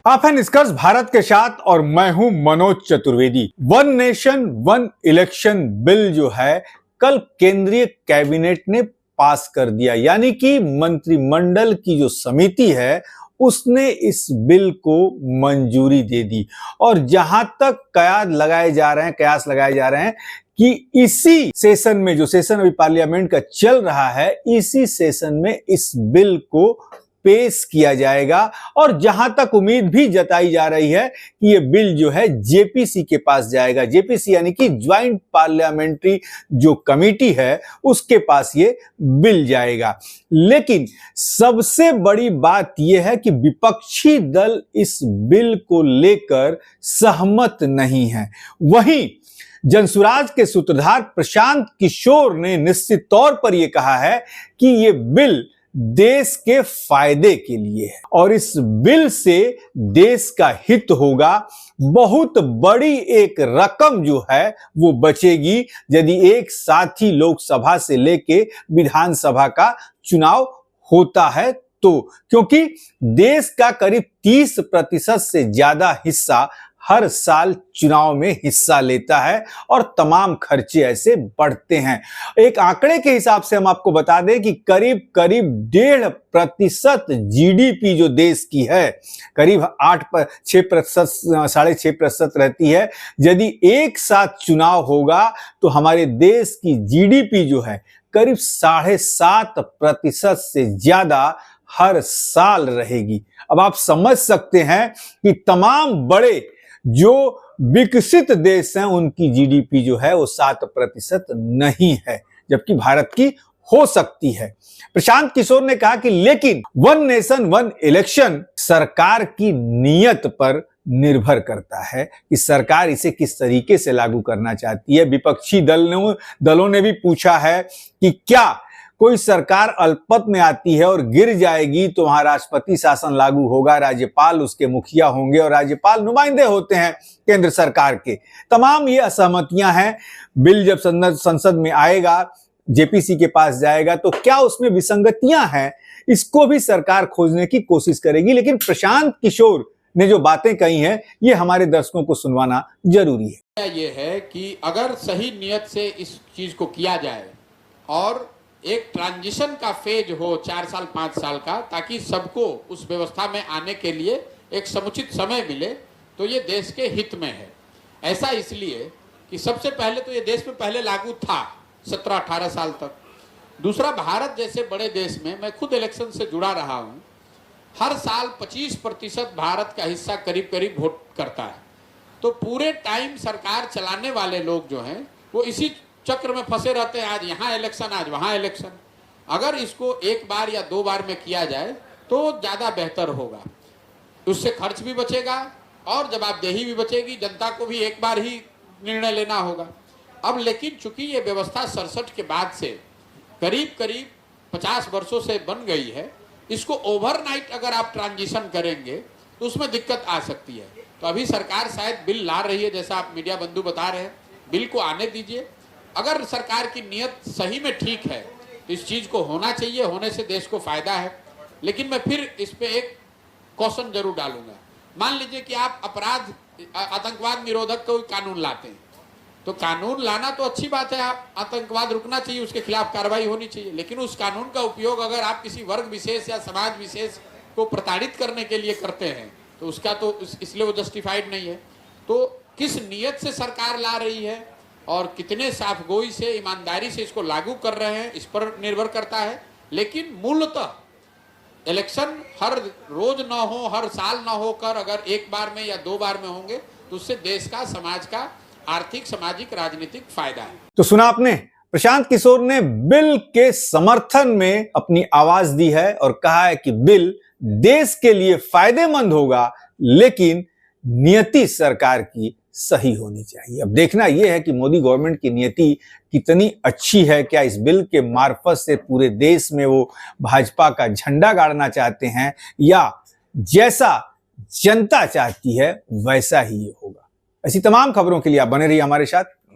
आप हैं निष्कर्ष भारत के साथ और मैं हूं Manoj Chaturvedi. One nation one election bill जो है कल केंद्रीय कैबिनेट ने पास कर दिया, यानी कि मंत्रिमंडल की जो समिति है उसने इस बिल को मंजूरी दे दी। और जहां तक कयास लगाए जा रहे हैं कि इसी सेशन में, जो सेशन अभी पार्लियामेंट का चल रहा है, इसी सेशन में इस बिल को पेश किया जाएगा। और जहां तक उम्मीद भी जताई जा रही है कि ये बिल जो है जेपीसी के पास जाएगा। जेपीसी यानी कि ज्वाइंट पार्लियामेंट्री जो कमेटी है उसके पास ये बिल जाएगा। लेकिन सबसे बड़ी बात यह है कि विपक्षी दल इस बिल को लेकर सहमत नहीं है। वहीं जनसुराज के सूत्रधार प्रशांत किशोर ने निश्चित तौर पर यह कहा है कि यह बिल देश के फायदे के लिए है और इस बिल से देश का हित होगा। बहुत बड़ी एक रकम जो है वो बचेगी यदि एक साथ ही लोकसभा से लेके विधानसभा का चुनाव होता है तो, क्योंकि देश का करीब 30% से ज्यादा हिस्सा हर साल चुनाव में हिस्सा लेता है और तमाम खर्चे ऐसे बढ़ते हैं। एक आंकड़े के हिसाब से हम आपको बता दें कि करीब 1.5% जीडीपी जो देश की है, करीब 6.5% रहती है। यदि एक साथ चुनाव होगा तो हमारे देश की जीडीपी जो है करीब 7.5% से ज्यादा हर साल रहेगी। अब आप समझ सकते हैं कि तमाम बड़े जो विकसित देश हैं उनकी जीडीपी जो है वो 7% नहीं है, जबकि भारत की हो सकती है। प्रशांत किशोर ने कहा कि लेकिन वन नेशन वन इलेक्शन सरकार की नीयत पर निर्भर करता है कि सरकार इसे किस तरीके से लागू करना चाहती है। विपक्षी दलों ने भी पूछा है कि क्या कोई सरकार अल्पमत में आती है और गिर जाएगी तो वहां राष्ट्रपति शासन लागू होगा, राज्यपाल उसके मुखिया होंगे और राज्यपाल नुमाइंदे होते हैं केंद्र सरकार के। तमाम ये असहमतियां हैं। बिल जब संसद में आएगा, जेपीसी के पास जाएगा तो क्या उसमें विसंगतियां हैं, इसको भी सरकार खोजने की कोशिश करेगी। लेकिन प्रशांत किशोर ने जो बातें कही हैं ये हमारे दर्शकों को सुनवाना जरूरी है। ये है कि अगर सही नियत से इस चीज को किया जाए और एक ट्रांजिशन का फेज हो 4 साल 5 साल का, ताकि सबको उस व्यवस्था में आने के लिए एक समुचित समय मिले, तो ये देश के हित में है। ऐसा इसलिए कि सबसे पहले तो ये देश में पहले लागू था 17-18 साल तक। दूसरा, भारत जैसे बड़े देश में, मैं खुद इलेक्शन से जुड़ा रहा हूँ, हर साल 25% भारत का हिस्सा करीब करीब वोट करता है। तो पूरे टाइम सरकार चलाने वाले लोग जो हैं वो इसी चक्र में फंसे रहते हैं, आज यहाँ इलेक्शन आज वहाँ इलेक्शन। अगर इसको एक बार या 2 बार में किया जाए तो ज़्यादा बेहतर होगा, उससे खर्च भी बचेगा और जवाबदेही भी बचेगी। जनता को भी एक बार ही निर्णय लेना होगा। अब लेकिन चूंकि ये व्यवस्था 67 के बाद से करीब करीब 50 वर्षों से बन गई है, इसको ओवरनाइट अगर आप ट्रांजिशन करेंगे तो उसमें दिक्कत आ सकती है। तो अभी सरकार शायद बिल ला रही है, जैसा आप मीडिया बंधु बता रहे हैं, बिल को आने दीजिए। अगर सरकार की नीयत सही में ठीक है तो इस चीज को होना चाहिए, होने से देश को फायदा है। लेकिन मैं फिर इस पे एक क्वेश्चन जरूर डालूंगा। मान लीजिए कि आप अपराध आतंकवाद निरोधक कोई कानून लाते हैं, तो कानून लाना तो अच्छी बात है, आप आतंकवाद रुकना चाहिए, उसके खिलाफ कार्रवाई होनी चाहिए। लेकिन उस कानून का उपयोग अगर आप किसी वर्ग विशेष या समाज विशेष को प्रताड़ित करने के लिए करते हैं तो उसका तो इसलिए वो जस्टिफाइड नहीं है। तो किस नीयत से सरकार ला रही है और कितने साफगोई से, ईमानदारी से इसको लागू कर रहे हैं, इस पर निर्भर करता है। लेकिन मूलतः इलेक्शन हर रोज ना हो, हर साल ना होकर अगर एक बार में या 2 बार में होंगे तो उससे देश का, समाज का आर्थिक, सामाजिक, राजनीतिक फायदा है। तो सुना आपने, प्रशांत किशोर ने बिल के समर्थन में अपनी आवाज दी है और कहा है कि बिल देश के लिए फायदेमंद होगा, लेकिन नियति सरकार की सही होनी चाहिए। अब देखना यह है कि मोदी गवर्नमेंट की नीति कितनी अच्छी है। क्या इस बिल के मार्फत से पूरे देश में वो भाजपा का झंडा गाड़ना चाहते हैं या जैसा जनता चाहती है वैसा ही ये होगा। ऐसी तमाम खबरों के लिए आप बने रहिए हमारे साथ।